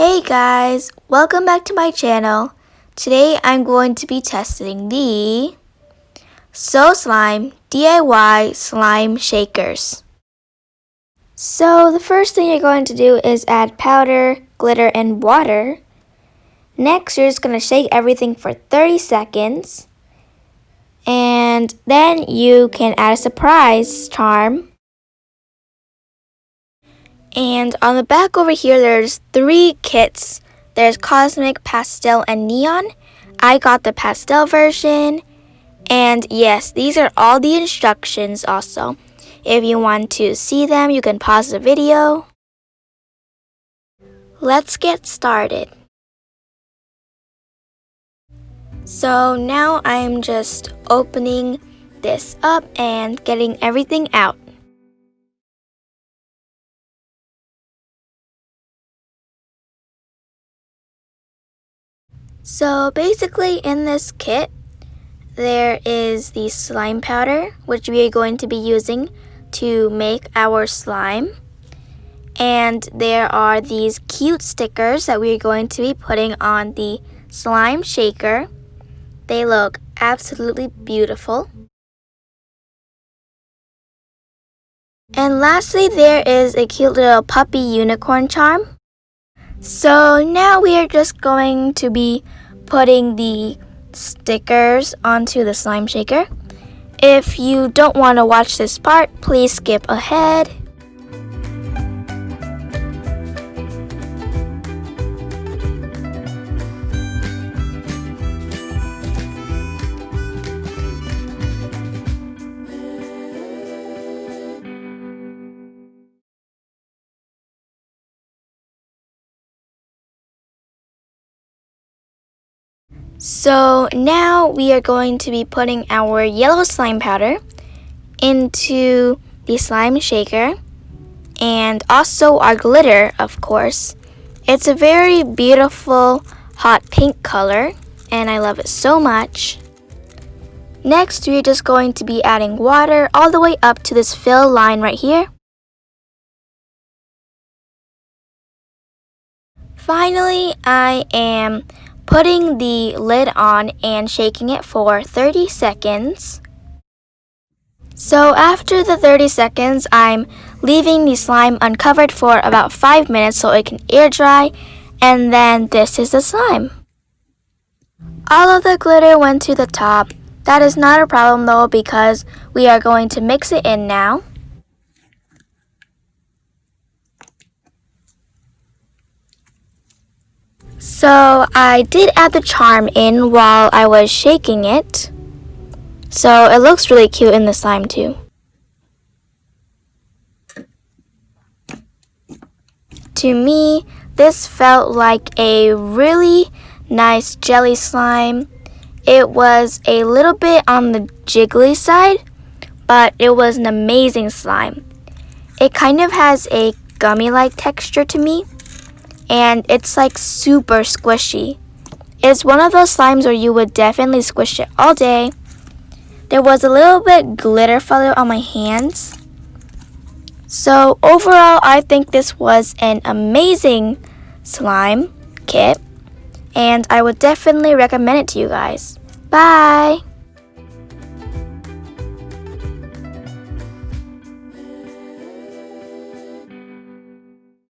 Hey guys, welcome back to my channel. Today I'm going to be testing the SoSlime DIY slime shakers. So the first thing you're going to do is add powder, glitter, and water. Next you're just going to shake everything for 30 seconds. And then you can add a surprise charm. And on the back over here, there's 3 kits. There's Cosmic, Pastel, and Neon. I got the pastel version. And yes, these are all the instructions also. If you want to see them, you can pause the video. Let's get started. So now I'm just opening this up and getting everything out. So basically in this kit, there is the slime powder, which we are going to be using to make our slime. And there are these cute stickers that we are going to be putting on the slime shaker. They look absolutely beautiful. And lastly, there is a cute little puppy unicorn charm. So now we are just going to be putting the stickers onto the slime shaker. If you don't want to watch this part, please skip ahead. So now we are going to be putting our yellow slime powder into the slime shaker and also our glitter, of course. It's a very beautiful hot pink color and I love it so much. Next, we're just going to be adding water all the way up to this fill line right here. Finally, I am putting the lid on and shaking it for 30 seconds. So after the 30 seconds, I'm leaving the slime uncovered for about 5 minutes so it can air dry, and then this is the slime. All of the glitter went to the top. That is not a problem though because we are going to mix it in now. So I did add the charm in while I was shaking it. So it looks really cute in the slime too. To me, this felt like a really nice jelly slime. It was a little bit on the jiggly side, but it was an amazing slime. It kind of has a gummy-like texture to me. And it's like super squishy. It's one of those slimes where you would definitely squish it all day. There was a little bit glitter falling on my hands. So overall, I think this was an amazing slime kit. And I would definitely recommend it to you guys. Bye!